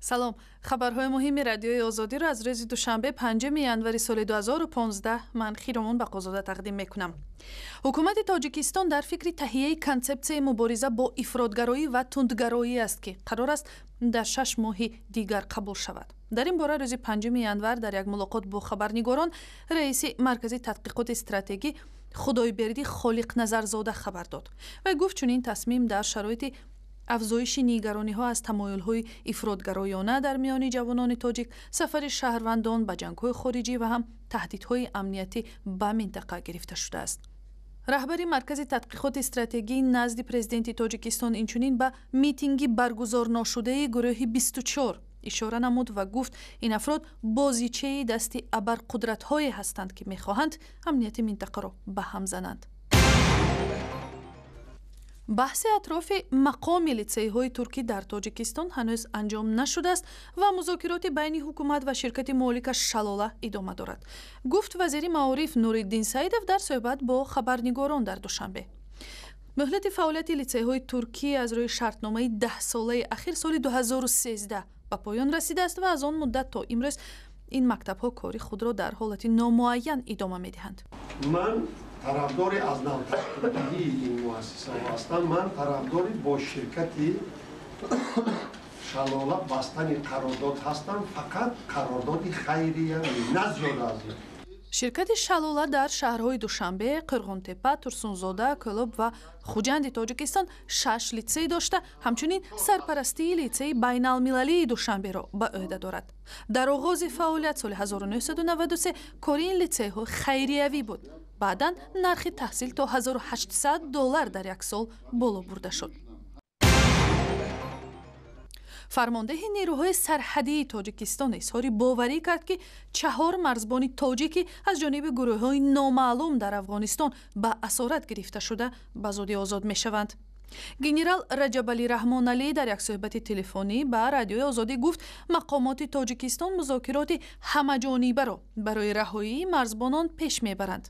سلام. خبرهای مهم رادیوی آزادی را از روز دوشنبه 5 ژانویه سال 2015 من خیرمون بقازاده تقدیم میکنم. حکومت تاجیکستان در فکر تهیه کنسپسیون مبارزه با افراطگرایی و تندگرایی است که قرار است در 6 ماه دیگر قبول شود. در این باره روز 5 ژانویه در یک ملاقات با خبرنگاران رئیس مرکز تحقیقات استراتژی خدایبردی خالق نظرزاده خبر داد و گفت چون این تصمیم در شرایط افزایش نیگرانی‌ها از تمایل‌های افراطگرایانه در میان جوانان تاجیک، سفر شهروندان به جنگ‌های خارجی و هم تهدیدهای امنیتی به منطقه گرفته شده است. رهبر مرکز تحقیقات استراتژی نزد پرزیدنت تاجیکستان اینچنین به میتینگی برگزار نشده گروه 24 اشاره نمود و گفت این افراد بازیچه دست ابرقدرت‌های هستند که می‌خواهند امنیت منطقه را به هم زنند. بحث اطراف مقام لیسی‌های ترکی در تاجیکستان هنوز انجام نشده است و مذاکرات بین حکومت و شرکت مالک شلاله ادامه دارد، گفت وزیر معارف نورالدین سعیدов در صحبت با خبرنگاران در دوشنبه. مهلت فعالیت لیسی‌های ترکی از روی شرطنامه 10 ساله اخیر سال 2013 به پایان رسیده است و از آن مدت تا امروز این مکتب‌ها کاری خود را در حالت نامعین ادامه می‌دهند. من طرفداری از نوتشکیلی این مؤسسه هستم. من طرفداری با شرکتی شلاله بستن قرارداد هستم، فقط قرارداد خیریه، نه زیاده از این. شرکت شلاله در شهرهای دوشنبه، قرغن‌تپه، ترسونزاده، کلوب و خوجند تاجیکستان 6 لیسه داشته، همچنین سرپرستی لیسه بین‌المللی دوشنبه را به عهده دارد. در آغاز فعالیت سال 1993 کار این لیسه ها خیریوی بود. بعداً نرخ تحصیل تا $1800 در یک سال بالا برده شد. فرمانده نیروهای سرحدی تاجیکستان اظهار باوری کرد که 4 مرزبان تاجیکی از جانب گروه‌های نامعلوم در افغانستان به اسارت گرفته شده به زودی آزاد می‌شوند. گنرال رجب علی رحمان علی در یک صحبت تلفنی به رادیوی آزادی گفت مقامات تاجیکستان مذاکرات همه‌جانبه را برای رهایی مرزبانان پیش میبرند.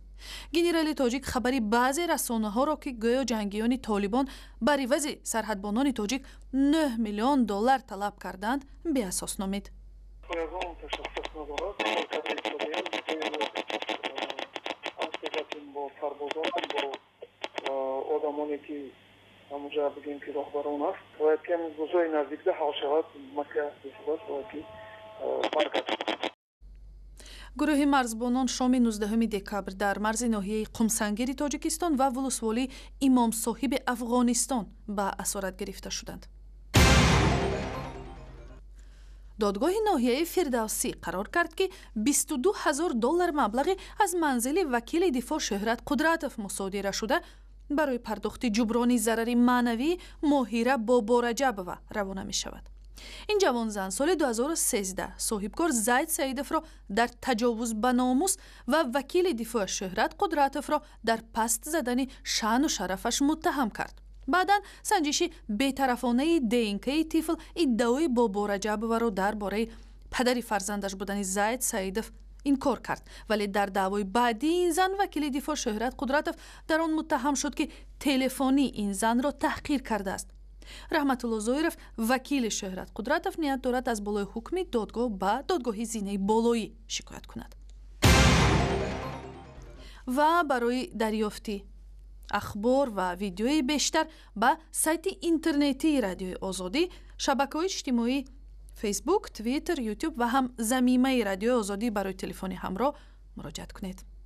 گنرال تاجیک خبری بعضی رسانه‌ها را که گویا جنگیان طالبان بر عوض سرحدبانان تاجیک $9 میلیون طلب کردند به اساس نامید. همونجا بگیم که راهبران است باید که روزهای نزدیک حل شود مکه باید که برکت. گروه مرزبانان شام 19 دکبر در مرز ناحیه قمسنگیر تاجیکستان و ولسوالی امام صاحب افغانستان به اسارت گرفته شدند. دادگاه ناحیه فردوسی قرار کرد که $22,000 مبلغ از منزل وکیل دفاع شهرت قدرتوف مصادره شده برای پرداخت جبران ضرر معنوی ماهیره بابارجبova روانه می شود. این جوان زن سال 2013 صاحبکار زید سعیدov را در تجاوز به ناموس و وکیل دفاع شهرت قدرتوف را در پست زدن شأن و شرفش متهم کرد. بعداً سنجش بی‌طرفانه دینکه طفل ادعای بابارجبova را درباره پدر فرزندش بودن زید سعیدov این کار کرد، ولی در دعوای بعدی این زن وکیل دفاع شهرت قدرتوف در آن متهم شد که تلفنی این زن را تحقیر کرده است. رحمت الله زویرов وکیل شهرت قدرتوف نیت دارد از بالای حکم دادگاه به دادگاه زینه بالایی شکایت کند. و برای دریافتی اخبار و ویدیوی بیشتر به سایت اینترنتی رادیوی آزادی، شبکه‌های اجتماعی فیسبوک، توییتر، یوتیوب و هم ضمیمه رادیو آزادی برای تلفن همراه مراجعه کنید.